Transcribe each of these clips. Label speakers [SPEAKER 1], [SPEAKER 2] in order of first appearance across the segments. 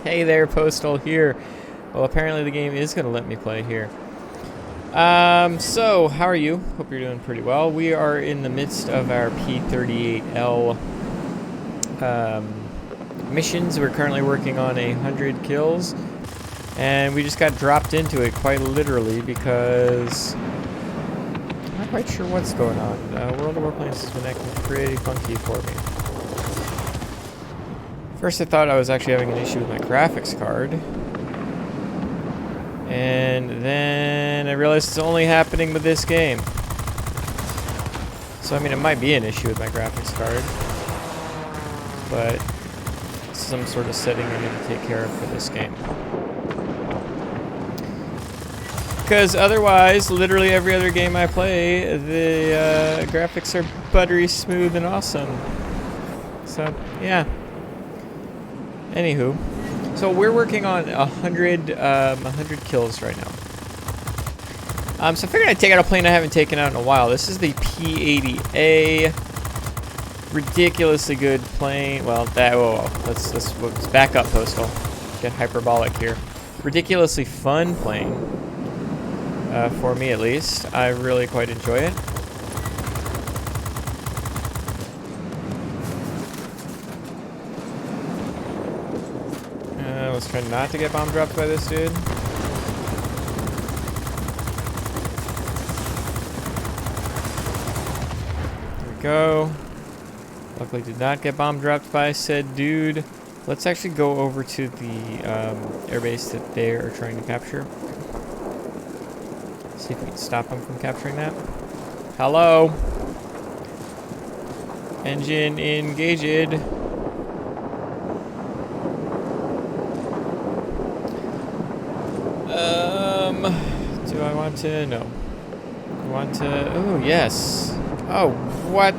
[SPEAKER 1] Hey there, Postal, here. Well, apparently the game is going to let me play here. So, how are you? Hope you're doing pretty well. We are in the midst of our P-80A missions. We're currently working on 100 kills. And we just got dropped into it quite literally because I'm not quite sure what's going on. World of Warplanes has been acting pretty funky for me. First I thought I was actually having an issue with my graphics card. And then I realized it's only happening with this game. So I mean it might be an issue with my graphics card. But some sort of setting I need to take care of for this game. Because otherwise, literally every other game I play, the graphics are buttery smooth and awesome. So, yeah. Anywho, so we're working on 100 kills right now. So I figured I'd take out a plane I haven't taken out in a while. This is the P-80A. Ridiculously good plane. Well, let's back up, Postal. Get hyperbolic here. Ridiculously fun plane. For me at least. I really quite enjoy it. Let's try not to get bomb dropped by this dude. There we go. Luckily did not get bomb dropped by said dude. Let's actually go over to the airbase that they are trying to capture. See if we can stop them from capturing that. Hello? Engine engaged. Do I want to? No. I want to... Oh, yes. Oh, what?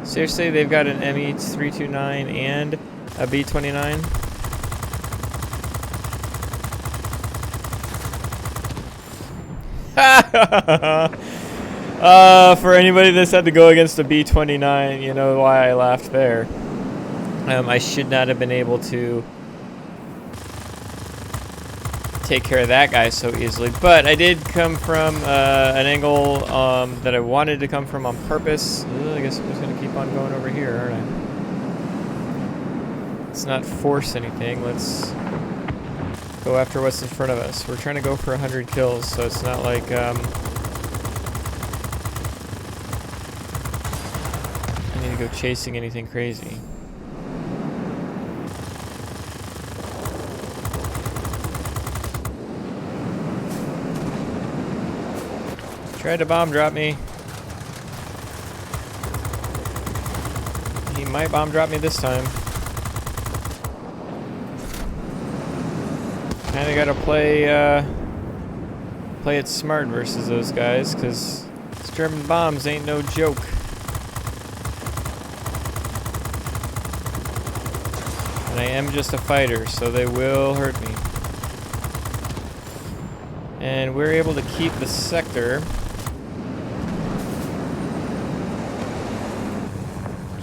[SPEAKER 1] Seriously, they've got an ME-329 and a B-29? For anybody that's had to go against a B-29, you know why I laughed there. I should not have been able to take care of that guy so easily, but I did come from an angle that I wanted to come from on purpose. I guess I'm just going to keep on going over here, aren't I? Let's not force anything. Let's go after what's in front of us. We're trying to go for 100 kills, so it's not like I need to go chasing anything crazy. Tried to bomb drop me. He might bomb drop me this time. Kinda gotta play it smart versus those guys, cause these German bombs ain't no joke. And I am just a fighter, so they will hurt me. And we're able to keep the sector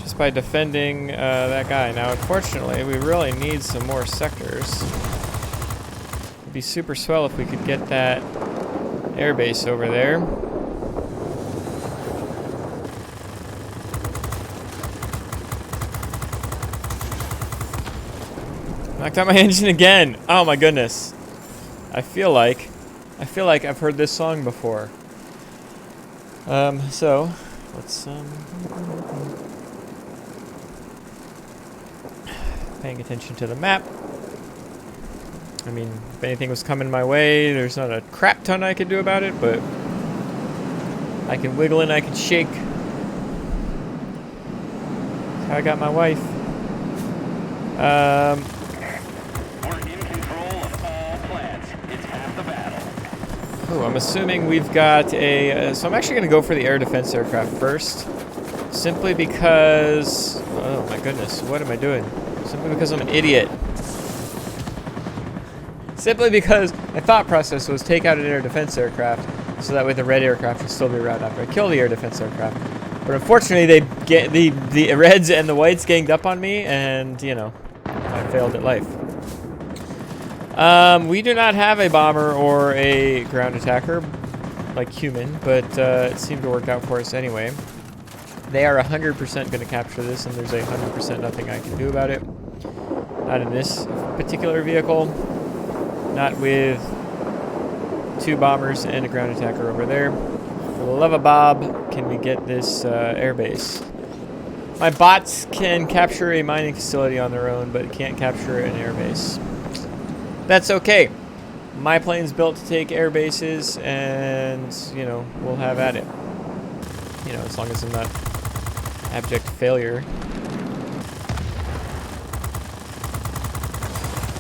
[SPEAKER 1] just by defending that guy. Now, unfortunately, we really need some more sectors. It'd be super swell if we could get that airbase over there. Knocked out my engine again. Oh my goodness. I feel like I've heard this song before. So let's paying attention to the map. I mean, if anything was coming my way, there's not a crap ton I could do about it, but I can wiggle and I can shake. That's how I got my wife.
[SPEAKER 2] We're in control of all plants. It's half the battle.
[SPEAKER 1] Oh, I'm assuming we've got a... so I'm actually going to go for the air defense aircraft first. Simply because... Oh my goodness, what am I doing? Simply because I'm an idiot. Simply because my thought process was take out an air defense aircraft, so that way the red aircraft will still be around after I kill the air defense aircraft. But unfortunately, they get the reds and the whites ganged up on me, and you know, I failed at life. We do not have a bomber or a ground attacker like human, but it seemed to work out for us anyway. They are 100% going to capture this, and there's 100% nothing I can do about it. Not in this particular vehicle. Not with 2 bombers and a ground attacker over there. For the love of Bob, can we get this airbase? My bots can capture a mining facility on their own, but can't capture an airbase. That's okay. My plane's built to take air bases, and, you know, we'll have at it. You know, as long as I'm not abject failure.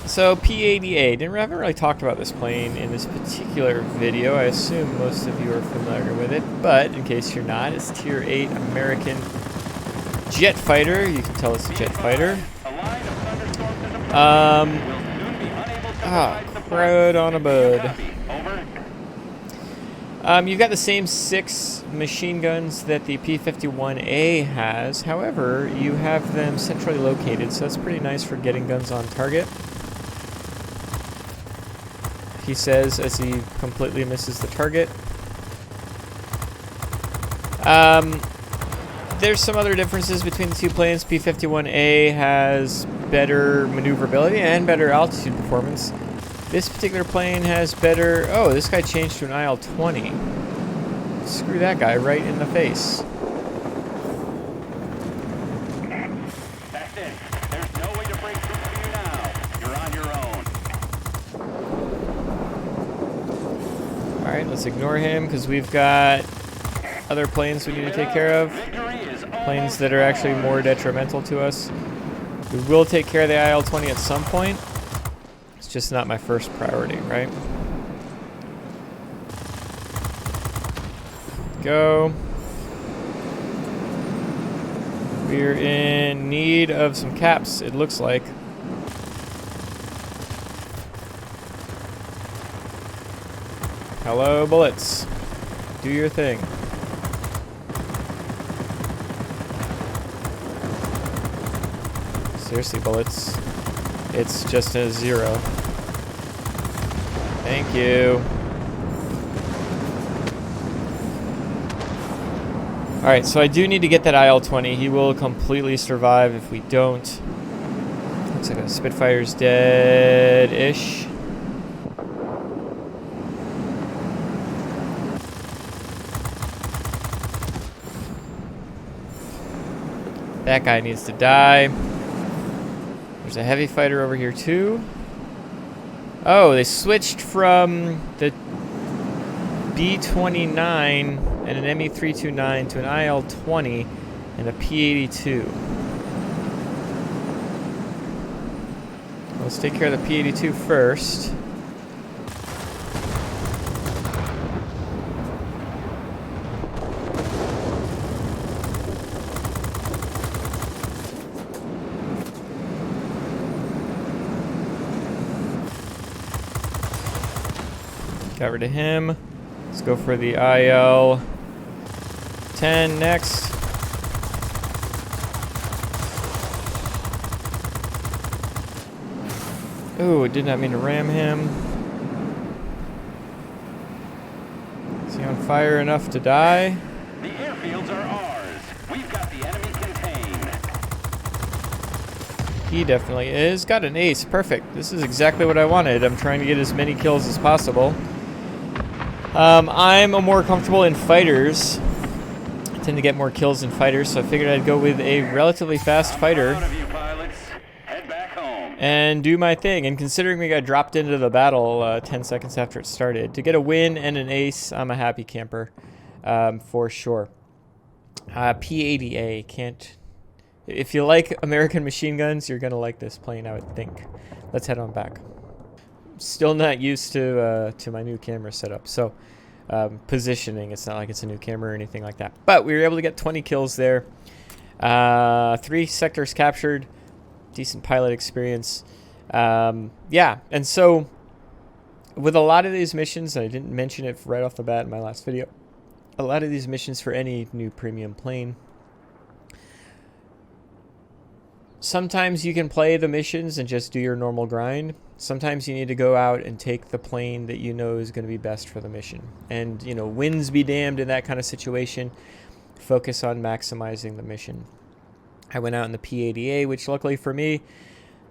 [SPEAKER 1] So, P-80A. Haven't really talked about this plane in this particular video. I assume most of you are familiar with it, but in case you're not, it's Tier 8 American jet fighter. You can tell it's a jet fighter. Crud on a bud. You've got the same 6 machine guns that the P-51A has. However, you have them centrally located, so that's pretty nice for getting guns on target. He says as he completely misses the target. There's some other differences between the 2 planes. P-51A has better maneuverability and better altitude performance. This particular plane has better... Oh, this guy changed to an IL-20. Screw that guy right in the face.
[SPEAKER 2] That's it. There's no way to break through for you now. You're on your own.
[SPEAKER 1] Alright, let's ignore him because we've got other planes we need to take care of. Planes that are actually more detrimental to us. We will take care of the IL-20 at some point. It's just not my first priority, right? Go. We're in need of some caps, it looks like. Hello, bullets. Do your thing. Seriously, bullets. It's just a 0. Thank you. Alright, so I do need to get that IL-20. He will completely survive if we don't. Looks like a Spitfire's dead-ish. That guy needs to die. There's a heavy fighter over here too. Oh, they switched from the B-29 and an ME-329 to an IL-20 and a P-82. Let's take care of the P-82 first. Got rid of him. Let's go for the IL-10 next. Ooh, did not mean to ram him. Is he on fire enough to die?
[SPEAKER 2] The airfields are ours. We've got the enemy contained.
[SPEAKER 1] He definitely is. Got an ace. Perfect. This is exactly what I wanted. I'm trying to get as many kills as possible. I'm more comfortable in fighters. I tend to get more kills in fighters, so I figured I'd go with a relatively fast fighter and do my thing. And considering we got dropped into the battle 10 seconds after it started, to get a win and an ace, I'm a happy camper for sure. P-80A can't... If you like American machine guns, you're gonna like this plane, I would think. Let's head on back. Still not used to my new camera setup, so positioning, it's not like it's a new camera or anything like that, but we were able to get 20 kills there. 3 sectors captured, decent pilot experience. Yeah, and so with a lot of these missions, and I didn't mention it right off the bat in my last video, a lot of these missions for any new premium plane sometimes you can play the missions and just do your normal grind. Sometimes you need to go out and take the plane that you know is going to be best for the mission. And, you know, wins be damned in that kind of situation. Focus on maximizing the mission. I went out in the P-80A, which luckily for me,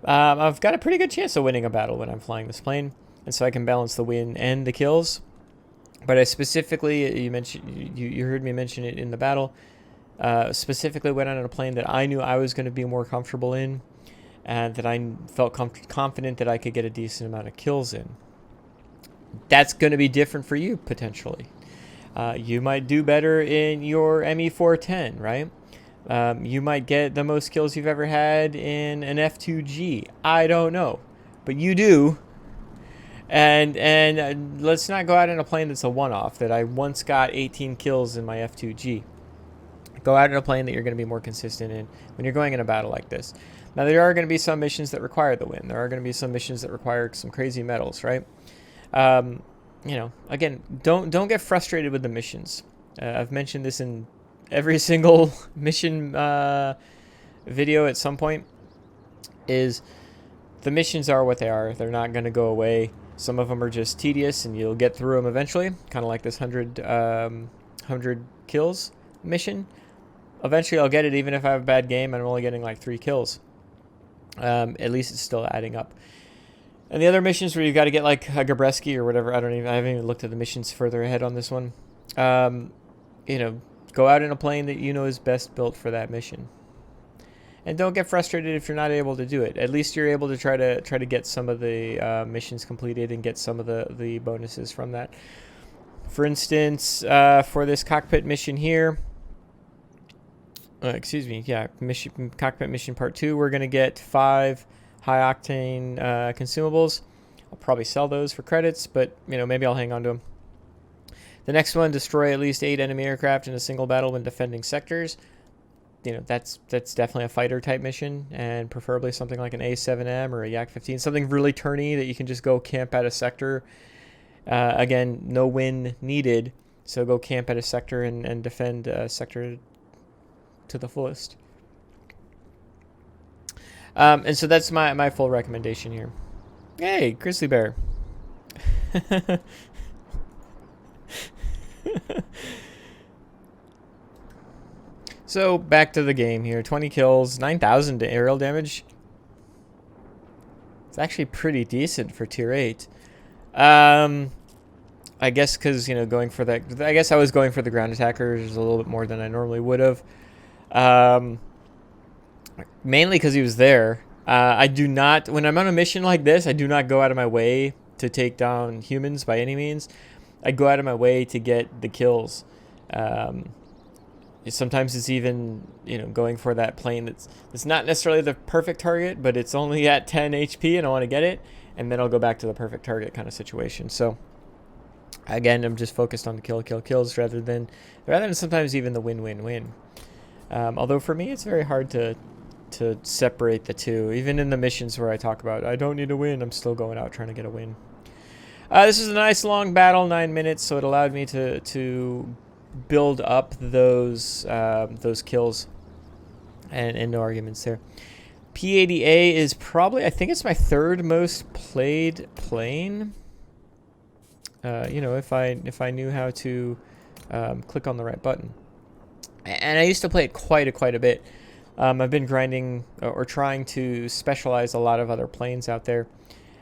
[SPEAKER 1] I've got a pretty good chance of winning a battle when I'm flying this plane. And so I can balance the win and the kills. But I specifically, you heard me mention it in the battle, specifically went out on a plane that I knew I was going to be more comfortable in, and that I felt confident that I could get a decent amount of kills in. That's going to be different for you, potentially. You might do better in your ME410, right? You might get the most kills you've ever had in an F2G. I don't know. But you do. And let's not go out in a plane that's a one-off, that I once got 18 kills in my F2G. Go out in a plane that you're going to be more consistent in when you're going in a battle like this. Now, there are going to be some missions that require the win. There are going to be some missions that require some crazy medals, right? You know, again, don't get frustrated with the missions. I've mentioned this in every single mission video at some point, is the missions are what they are. They're not going to go away. Some of them are just tedious, and you'll get through them eventually, kind of like this 100 kills mission. Eventually, I'll get it, even if I have a bad game and I'm only getting like 3 kills. At least it's still adding up. And the other missions where you've got to get like a Gabreski or whatever, I haven't even looked at the missions further ahead on this one. You know, go out in a plane that you know is best built for that mission. And don't get frustrated if you're not able to do it. At least you're able to try to get some of the missions completed and get some of the bonuses from that. For instance, for this cockpit mission here, cockpit mission part 2, we're gonna get 5 high octane consumables. I'll probably sell those for credits, but you know, maybe I'll hang on to them. The next one, destroy at least 8 enemy aircraft in a single battle when defending sectors. You know, that's definitely a fighter type mission, and preferably something like an A7M or a Yak-15, something really turny that you can just go camp at a sector. Again, no win needed, so go camp at a sector and defend a sector to the fullest. And so that's my full recommendation here. Hey, Grizzly Bear. So back to the game here. 20 kills, 9,000 aerial damage. It's actually pretty decent for tier 8. I guess because, you know, going for that, I guess I was going for the ground attackers a little bit more than I normally would have. Mainly because he was there. I do not, when I'm on a mission like this, I do not go out of my way to take down humans by any means. I go out of my way to get the kills. Sometimes it's even, you know, going for that plane that's not necessarily the perfect target, but it's only at 10 HP and I want to get it, and then I'll go back to the perfect target kind of situation. So again, I'm just focused on the kills rather than sometimes even the win. Although for me, it's very hard to separate the two. Even in the missions where I talk about I don't need a win, I'm still going out trying to get a win. This is a nice long battle, 9 minutes, so it allowed me to build up those kills, and no arguments there. P-80A is probably, I think it's my 3rd most played plane. You know, if I knew how to click on the right button. And I used to play it quite a bit. I've been grinding or trying to specialize a lot of other planes out there.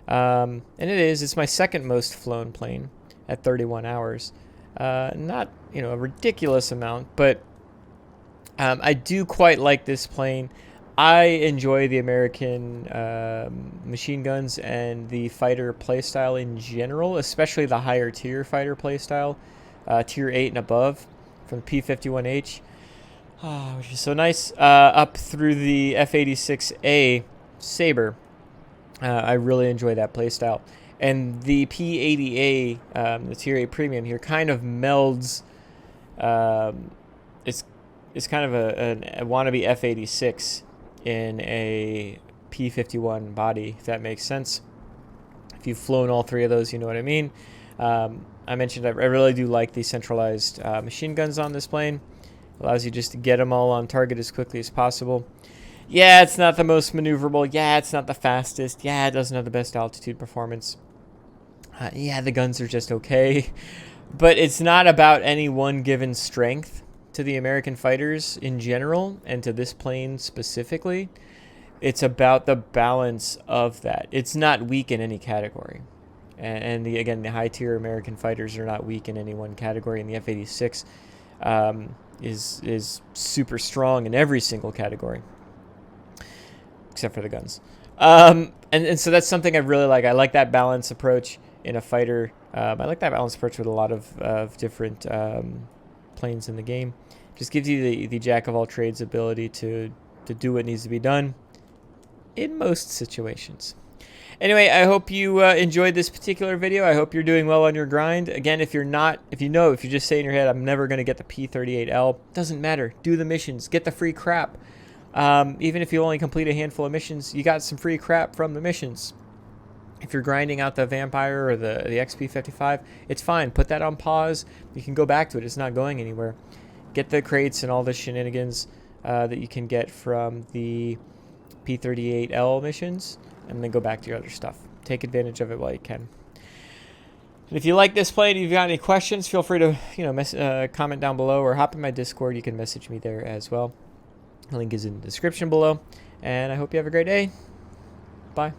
[SPEAKER 1] And it's my 2nd most flown plane at 31 hours. Not, you know, a ridiculous amount, but I do quite like this plane. I enjoy the American machine guns and the fighter playstyle in general, especially the higher tier fighter playstyle, tier 8 and above, from the P-51H, which is so nice, up through the F-86A Sabre. I really enjoy that playstyle. And the P-80A, the tier 8 premium here, kind of melds, it's kind of a wannabe F-86 in a P-51 body, if that makes sense. If you've flown all 3 of those, you know what I mean. I mentioned I really do like the centralized machine guns on this plane. Allows you just to get them all on target as quickly as possible. Yeah, it's not the most maneuverable. Yeah, it's not the fastest. Yeah, it doesn't have the best altitude performance. Yeah, the guns are just okay. But it's not about any one given strength to the American fighters in general and to this plane specifically. It's about the balance of that. It's not weak in any category. And again, the high-tier American fighters are not weak in any one category. And the F-86 is super strong in every single category, except for the guns. And so that's something I really like. I like that balance approach in a fighter. I like that balance approach with a lot of different planes in the game. Just gives you the jack-of-all-trades ability to do what needs to be done in most situations. Anyway, I hope you enjoyed this particular video. I hope you're doing well on your grind. Again, if you're not, if you're just saying in your head, I'm never going to get the P-38L, doesn't matter. Do the missions. Get the free crap. Even if you only complete a handful of missions, you got some free crap from the missions. If you're grinding out the Vampire or the XP55, it's fine. Put that on pause. You can go back to it. It's not going anywhere. Get the crates and all the shenanigans that you can get from the P-38L missions, and then go back to your other stuff. Take advantage of it while you can. And if you like this plane, if you've got any questions, feel free to comment down below or hop in my Discord. You can message me there as well. The link is in the description below. And I hope you have a great day. Bye.